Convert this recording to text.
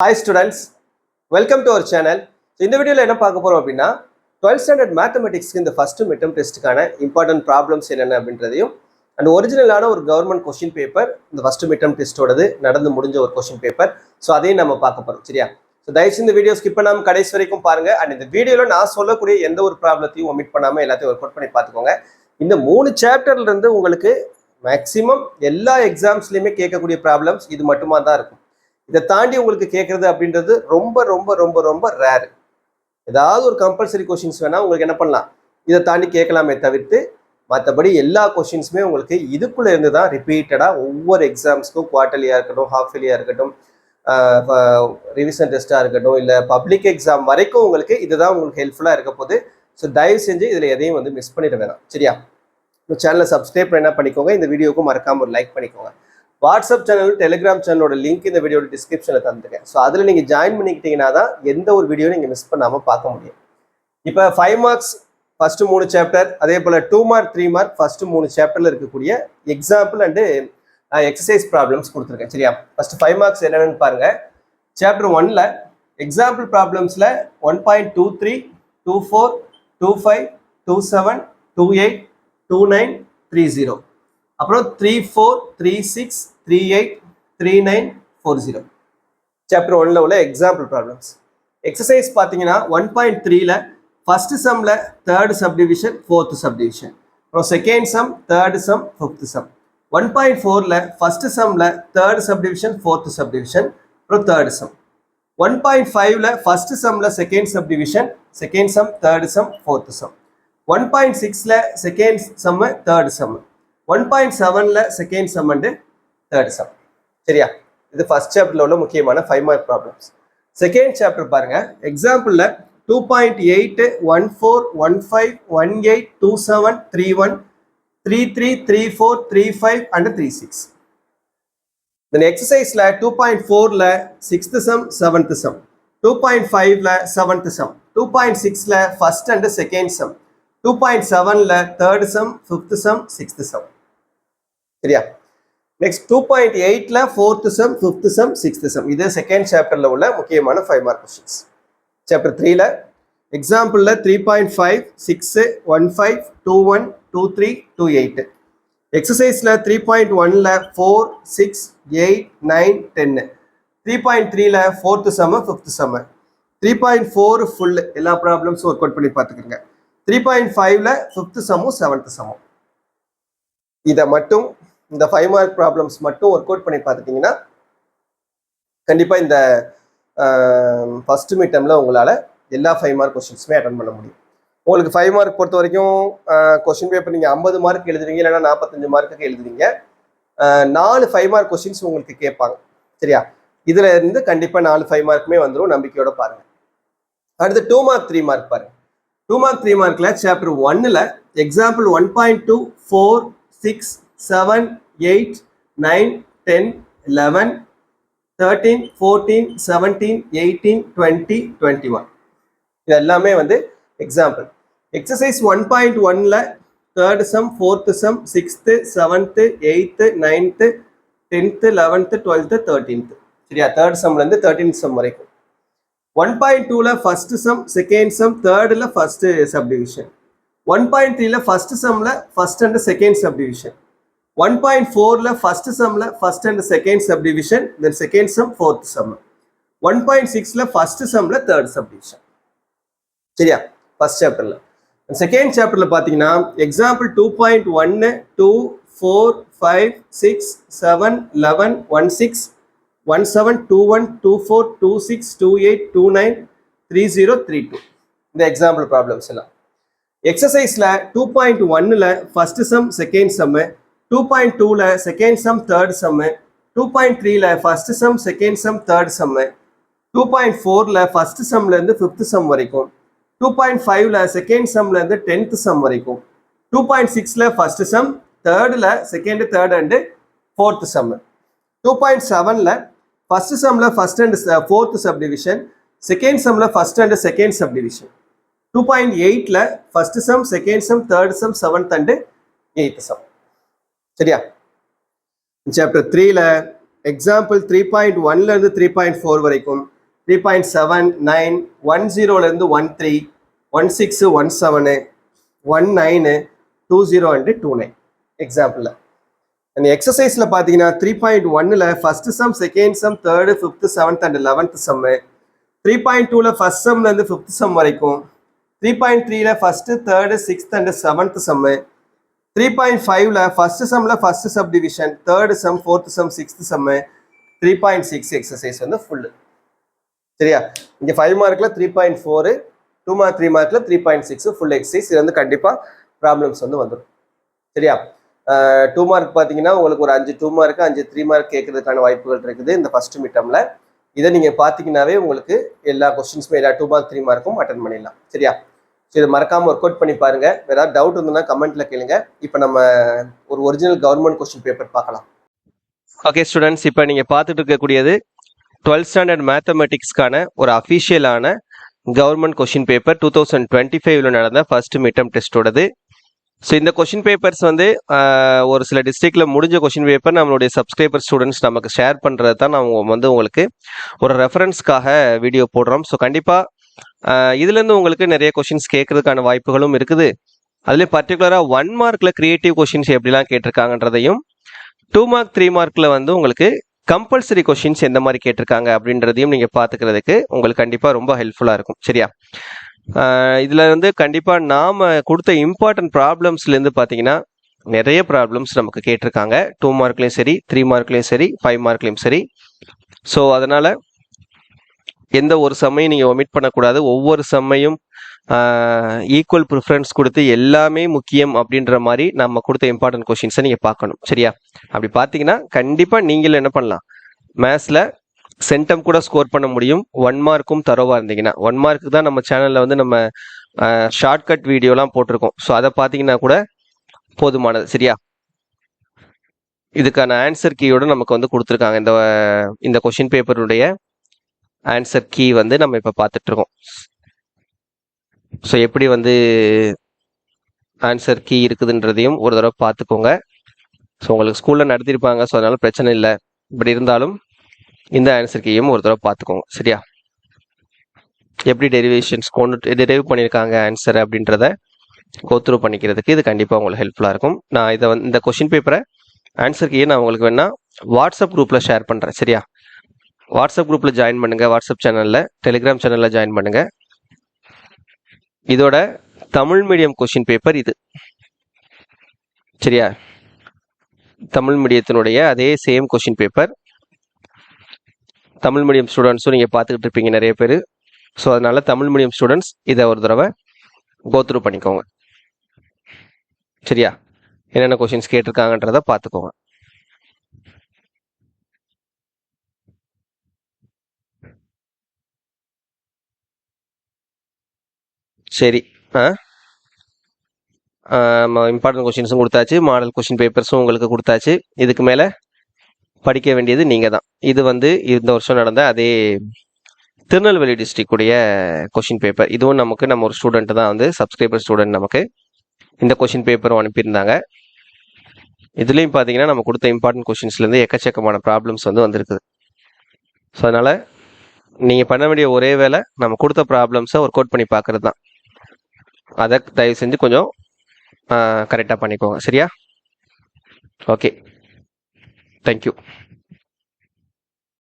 Hi students, welcome to our channel. இந்த வீடியோல என்ன பார்க்க போறோம் அப்படின்னா 12th standard mathematics இந்த ஃபர்ஸ்ட் மிட்டம் டெஸ்ட்டுக்கான இம்பார்ட்டன்ட் ப்ராப்ளம்ஸ் என்னென்ன அப்படின்றதையும் அண்ட் ஒரிஜினலான ஒரு கவர்மெண்ட் கொஸ்டின் பேப்பர் இந்த ஃபர்ஸ்ட் மிட்டம் டெஸ்ட்டோடது நடந்து முடிஞ்ச ஒரு கொஸ்டின் பேப்பர். ஸோ அதையும் நம்ம பார்க்க போறோம். சரியா? ஸோ தயவுசெய்து இந்த வீடியோ ஸ்கிப் பண்ணாமல் கடைசி வரைக்கும் பாருங்க. அண்ட் இந்த வீடியோவில் நான் சொல்லக்கூடிய எந்த ஒரு ப்ராப்ளத்தையும் ஒமிட் பண்ணாமல் எல்லாத்தையும் ஒர்க் அவுட் பண்ணி பார்த்துக்கோங்க. இந்த 3 சாப்டர்ல இருந்து உங்களுக்கு மேக்சிமம் எல்லா எக்ஸாம்ஸ்லையுமே கேட்கக்கூடிய ப்ராப்ளம்ஸ் இது மட்டுமா தான் இருக்கும். இதை தாண்டி உங்களுக்கு கேட்கறது அப்படின்றது ரொம்ப ரொம்ப ரொம்ப ரொம்ப ரேர். ஏதாவது ஒரு கம்பல்சரி கொஷின்ஸ் வேணா உங்களுக்கு என்ன பண்ணலாம், இதை தாண்டி கேட்கலாமே தவிர்த்து மற்றபடி எல்லா கொஷின்ஸுமே உங்களுக்கு இதுக்குள்ள இருந்து தான் ரிப்பீட்டடாக ஒவ்வொரு எக்ஸாம்ஸ்க்கும் குவார்டர்லியாக இருக்கட்டும், ஹாஃப் இயர்லியாக இருக்கட்டும், ரிவிஷன் டெஸ்ட்டாக இருக்கட்டும், இல்லை பப்ளிக் எக்ஸாம் வரைக்கும் உங்களுக்கு இதுதான் உங்களுக்கு ஹெல்ப்ஃபுல்லாக இருக்க போகுது. ஸோ தயவு செஞ்சு இதில் எதையும் வந்து மிஸ் பண்ணிட வேணாம். சரியா? இந்த சேனலை சப்ஸ்கிரைப் என்ன பண்ணிக்கோங்க, இந்த வீடியோக்கும் மறக்காமல் ஒரு லைக் பண்ணிக்கோங்க. வாட்ஸ்அப் சேனல், டெலிகிராம் சேனலோட லிங்க் இந்த வீடியோட டிஸ்கிரிப்ஷனில் தந்துருக்கேன். ஸோ அதில் நீங்கள் ஜாயின் பண்ணிக்கிட்டீங்கன்னா தான் எந்த ஒரு வீடியோ நீங்கள் மிஸ் பண்ணாமல் பார்க்க முடியும். இப்போ 5 மார்க்ஸ் ஃபர்ஸ்ட் 3 சாப்டர், அதே போல் 2 மார்க் 3 மார்க் ஃபர்ஸ்ட் 3 சாப்டர்ல இருக்கக்கூடிய எக்ஸாம்பிள் அண்டு எக்ஸசைஸ் ப்ராப்ளம்ஸ் கொடுத்துருக்கேன். சரியா? ஃபர்ஸ்ட் 5 மார்க்ஸ் என்னென்னு பாருங்க. சாப்டர் 1ல எக்ஸாம்பிள் ப்ராப்ளம்ஸில் 1.23, 24, 25, 27, 28, 29, 30, அப்புறம் 34, 36, 38, 39, 40. சாப்டர் 1ல உள்ள எக்ஸாம்பிள் ப்ராப்ளம்ஸ். எக்ஸசைஸ் பார்த்தீங்கன்னா 1.3ல ஃபர்ஸ்ட் சம்ல தேர்ட் சப்டிவிஷன், ஃபோர்த் சப்டிவிஷன், அப்புறம் second sum, third sum, fifth sum. 1.4ல ஃபர்ஸ்ட் சம்ல தேர்ட் சப்டிவிஷன், ஃபோர்த் சப்டிவிஷன், அப்புறம் தேர்ட் சம். 1.5ல ஃபர்ஸ்ட் சம்ல second subdivision, second sum, third sum, fourth sum. 1.6ல செகண்ட் சம், தேர்ட் சம். 1.7ல second sum and third sum. சரியா? இது first சாப்டர்ல உள்ள முக்கியமான 5 மார்க் ப்ராப்ளம்ஸ். செகண்ட் சாப்டர் பாருங்க. எக்ஸாம்பிள்ல 2.8, 14, 15, 18, 27, 31, 33, 34, 35 and 36. Then exerciseல 2.4ல 6th sum, 7th sum, 2.5ல 7th sum, 2.6ல first and second sum, 2.7ல third sum, 5th sum, 6th sum. சரியா? நெக்ஸ்ட் 2.8ல 4th sum, 5th sum, 6th sum. இது செகண்ட் சாப்டர்ல உள்ள முக்கியமான 5 மார்க் क्वेश्चंस. சாப்டர் 3ல எக்ஸாம்பிள்ல 3.5, 6, 15, 21, 23, 28. எக்ஸசைஸ்ல 3.1ல 4, 6, 8, 9, 10. 3.3ல 4th sum, 5th sum. 3.4 full எல்லா ப்ராப்ளம்ஸும் ஒர்க் அவுட் பண்ணி பார்த்துக்கோங்க. 3.5ல 5th sum, 7th sum. இதை மட்டும் இந்த 5 மார்க் ப்ராப்ளம்ஸ் மட்டும் ஒர்க் அவுட் பண்ணி பார்த்துட்டிங்கன்னா கண்டிப்பாக இந்த ஃபர்ஸ்ட் மிட்டமில் உங்களால் எல்லா 5 மார்க் கொஸ்டின்ஸுமே அட்டன் பண்ண முடியும். உங்களுக்கு 5 மார்க் பொறுத்த வரைக்கும் கொஸ்டின் பேப்பர் நீங்கள் 50 மார்க் எழுதுறீங்க, இல்லைன்னா 45 மார்க்குக்கு எழுதுறீங்க. 4 5 மார்க் கொஸ்டின்ஸ் உங்களுக்கு கேட்பாங்க. சரியா? இதில் இருந்து கண்டிப்பாக 4 5 மார்க்குமே வந்துடும். நம்பிக்கையோட பாருங்க. அடுத்து 2 மார்க் 3 மார்க் பாருங்க. 2 மார்க் 3 மார்க்கில் சாப்டர் 1ல எக்ஸாம்பிள் 1.2, 4, 6, 7, 8, 9, 10, 11, 13, 14, 17, 18, 20, 21. இது எல்லாமே வந்து எக்ஸாம்பிள். எக்ஸசைஸ் 1.1ல third sum, fourth sum, 6th, 7th, 8th, 9th, 10th, 11th, 12th, 13th. சரியா? தேர்ட் சம்லேருந்து 13th சம் வரைக்கும். 1.2ல ஃபர்ஸ்ட் சம், செகண்ட் சம், தேர்டில் ஃபர்ஸ்ட் சப்டிவிஷன். 1.3ல ஃபர்ஸ்ட் சம்ல ஃபர்ஸ்ட் அண்ட் செகண்ட் சப்டிவிஷன். 1.4ல ஃபர்ஸ்ட் சம்ல first and second subdivision, then second sum, fourth sum. 1.6ல first சம்ல தேர்ட் சப்டிவிஷன். சரியா? ஃபர்ஸ்ட் சாப்டர்ல. செகண்ட் சாப்டர்ல பார்த்தீங்கன்னா எக்ஸாம்பிள் 2.1, 2, 4, 5, 6, 7, 11, 16, 17, 21, 24, 26, 28, 29, 30, 32. இந்த எக்ஸாம்பிள் ப்ராப்ளம்ஸ் எல்லாம். எக்ஸசைஸ்ல 2.1ல ஃபர்ஸ்ட் சம், செகண்ட் சம், 2.2ல செகண்ட் சம், தேர்ட் சம், 2.3ல first sum, second sum, third sum, 2.4ல ஃபர்ஸ்ட் சம்ல இருந்து 5th சம் வரைக்கும், 2.5ல செகண்ட் சம்ல இருந்து 10th சம் வரைக்கும், 2.6ல ஃபர்ஸ்ட் சம், தேர்ட்ல second, third and fourth sum, 2.7ல ஃபர்ஸ்ட் சம்ல first and fourth subdivision, second சம்ல ஃபர்ஸ்ட் அண்ட் செகண்ட் சப்டிவிஷன், 2.8ல first sum, second sum, third sum, 7th and 8th sum. சரியா? சாப்டர் 3ல எக்ஸாம்பிள் 3.1லேருந்து 3.4 வரைக்கும், 3.7, 9, 10லேருந்து 13, 16, 17, 19, 20 அண்ட் 29 எக்ஸாம்பிளில். அந்த எக்ஸசைஸில் பார்த்தீங்கன்னா 3.1ல் first sum, second sum, third, fifth, seventh and 11th sum, 3.2ல் ஃபஸ்ட் சம்லேருந்து 5th சம் வரைக்கும், 3.3ல் first, third, 6th and 7th sum, 3.5ல் ஃபஸ்ட்டு சம்மில் first subdivision, third sum, 4th sum, 6th sum, 3.6 exercise வந்து ஃபுல்லு. சரியா? இங்கே 5 மார்க்கில் 3.4, 2 மார்க் 3 மார்க்கில் 3.6 ஃபுல் எக்ஸசைஸ். இது வந்து கண்டிப்பாக ப்ராப்ளம்ஸ் வந்து வந்துடும். சரியா? 2 மார்க் பார்த்தீங்கன்னா உங்களுக்கு ஒரு 5 2 மார்க்கு, 5 3 மார்க் கேட்கறதுக்கான வாய்ப்புகள் இருக்குது இந்த ஃபர்ஸ்ட் மிட்டமில். இதை நீங்கள் பார்த்தீங்கன்னாவே உங்களுக்கு எல்லா கொஸ்டின்ஸுமே எல்லா 2 மார்க் 3 மார்க்கும் அட்டன் பண்ணிடலாம். சரியா? ஸோ இதை மறக்காமல் ஒர்க் அவுட் பண்ணி பாருங்கள். ஏதாவது டவுட் இருந்ததுன்னா கமெண்ட்டில் கேளுங்க. இப்போ நம்ம ஒரு ஒரிஜினல் கவர்மெண்ட் கொஸ்டின் பேப்பர் பார்க்கலாம். ஓகே ஸ்டூடெண்ட்ஸ், இப்போ நீங்கள் பார்த்துட்டு இருக்கக்கூடியது 12th ஸ்டாண்டர்ட் மேத்தமெட்டிக்ஸ்க்கான ஒரு அஃபிஷியலான கவர்மெண்ட் கொஸ்டின் பேப்பர் 2025ல் நடந்த ஃபர்ஸ்ட் மிட்டம் டெஸ்ட்டோடது. ஸோ இந்த கொஷின் பேப்பர்ஸ் வந்து ஒரு சில டிஸ்ட்ரிக்ட்ல முடிஞ்ச கொஷின் பேப்பர் நம்மளுடைய சப்ஸ்கிரைபர் ஸ்டூடெண்ட்ஸ் நமக்கு ஷேர் பண்ணுறது தான் நம்ம வந்து உங்களுக்கு ஒரு ரெஃபரன்ஸ்க்காக வீடியோ போடுறோம். ஸோ கண்டிப்பாக இதுலேருந்து உங்களுக்கு நிறைய கொஷின்ஸ் கேட்கறதுக்கான வாய்ப்புகளும் இருக்குது. அதுலேயும் பர்டிகுலராக 1 மார்க்கில் கிரியேட்டிவ் கொஷின்ஸ் எப்படிலாம் கேட்டிருக்காங்கன்றதையும், 2 மார்க் 3 மார்க்கில் வந்து உங்களுக்கு கம்பல்சரி கொஷின்ஸ் எந்த மாதிரி கேட்டிருக்காங்க அப்படின்றதையும் நீங்கள் பார்த்துக்கிறதுக்கு உங்களுக்கு கண்டிப்பாக ரொம்ப ஹெல்ப்ஃபுல்லாக இருக்கும். சரியா? இதில் வந்து கண்டிப்பாக நாம் கொடுத்த இம்பார்ட்டன்ட் ப்ராப்ளம்ஸ்லேருந்து பார்த்தீங்கன்னா நிறைய ப்ராப்ளம்ஸ் நமக்கு கேட்டிருக்காங்க. 2 மார்க்லேயும் சரி, 3 மார்க்லேயும் சரி, 5 மார்க்லேயும் சரி. ஸோ அதனால் எந்த ஒரு சம்மையும் நீங்கள் ஒமிட் பண்ணக்கூடாது. ஒவ்வொரு சம்மையும் ஈக்குவல் ப்ரிஃபரன்ஸ் கொடுத்து எல்லாமே முக்கியம் அப்படின்ற மாதிரி நம்ம கொடுத்த இம்பார்ட்டன்ட் கொஷின்ஸை நீங்கள் பார்க்கணும். சரியா? அப்படி பார்த்தீங்கன்னா கண்டிப்பாக நீங்கள் என்ன பண்ணலாம், மேத்ஸில் சென்டம் கூட ஸ்கோர் பண்ண முடியும். 1 மார்க்கும் தரோவாக இருந்தீங்கன்னா. 1 மார்க்கு தான் நம்ம சேனலில் வந்து நம்ம ஷார்ட்கட் வீடியோலாம் போட்டிருக்கோம். ஸோ அதை பார்த்தீங்கன்னா கூட போதுமானது. சரியா? இதுக்கான ஆன்சர் கீயோட நமக்கு வந்து கொடுத்துருக்காங்க. இந்த கொஷின் பேப்பருடைய ஆன்சர் கீ வந்து நம்ம இப்போ பார்த்துட்ருக்கோம். ஸோ எப்படி வந்து ஆன்சர் கீ இருக்குதுன்றதையும் ஒரு தடவை பார்த்துக்கோங்க. ஸோ உங்களுக்கு ஸ்கூலில் நடத்தியிருப்பாங்க, ஸோ அதனால பிரச்சனை இல்லை. இப்படி இருந்தாலும் இந்த ஆன்சர் கீயும் ஒரு தடவை பார்த்துக்கோங்க. சரியா? எப்படி டெரிவேஷன்ஸ் டெரைவ் பண்ணியிருக்காங்க ஆன்சர் அப்படின்றத கோத்ரூ பண்ணிக்கிறதுக்கு இது கண்டிப்பாக உங்களுக்கு ஹெல்ப்ஃபுல்லாக இருக்கும். நான் இதை வந்து இந்த கொஷின் பேப்பரை ஆன்சர் கீயை நான் உங்களுக்கு வேணா வாட்ஸ்அப் குரூப்பில் ஷேர் பண்ணுறேன். சரியா? வாட்ஸ்அப் குரூப்பில் ஜாயின் பண்ணுங்கள். வாட்ஸ்அப் சேனலில், டெலிகிராம் சேனலில் ஜாயின் பண்ணுங்கள். இதோட தமிழ் மீடியம் கொஷின் பேப்பர் இது. சரியா? தமிழ் மீடியத்தினுடைய அதே same question paper. Tamil medium ஸ்டூடெண்ட்ஸும் நீங்கள் பார்த்துக்கிட்டு இருப்பீங்க நிறைய பேர். ஸோ அதனால தமிழ் மீடியம் ஸ்டூடெண்ட்ஸ் இதை ஒரு தடவை கோத்ரூ பண்ணிக்கோங்க. சரியா? என்னென்ன கொஷின்ஸ் கேட்டிருக்காங்கன்றத பார்த்துக்கோங்க. சரி, இம்பார்ட்டன்ட் கொஷின்ஸும் கொடுத்தாச்சு, மாடல் கொஷின் பேப்பர்ஸும் உங்களுக்கு கொடுத்தாச்சு. இதுக்கு மேலே படிக்க வேண்டியது நீங்கள் தான். இது வந்து இந்த வருஷம் நடந்த அதே திருநெல்வேலி டிஸ்ட்ரிக்டுடைய கொஷின் பேப்பர். இதுவும் நம்ம ஒரு ஸ்டூடெண்ட் தான் வந்து சப்ஸ்கிரைபர் ஸ்டூடெண்ட் நமக்கு இந்த கொஷின் பேப்பரும் அனுப்பியிருந்தாங்க. இதுலேயும் பார்த்தீங்கன்னா நம்ம கொடுத்த இம்பார்ட்டன்ட் கொஷின்ஸ்லேருந்து எக்கச்சக்கமான ப்ராப்ளம்ஸ் வந்து வந்திருக்குது. ஸோ அதனால் நீங்கள் பண்ண வேண்டிய ஒரே வேலை நம்ம கொடுத்த ப்ராப்ளம்ஸை ஒர்க் அவுட் பண்ணி பார்க்குறது தான். அதை தயவு செஞ்சு கொஞ்சம் கரெக்டாக பண்ணிக்கோங்க. சரியா? Okay, thank you.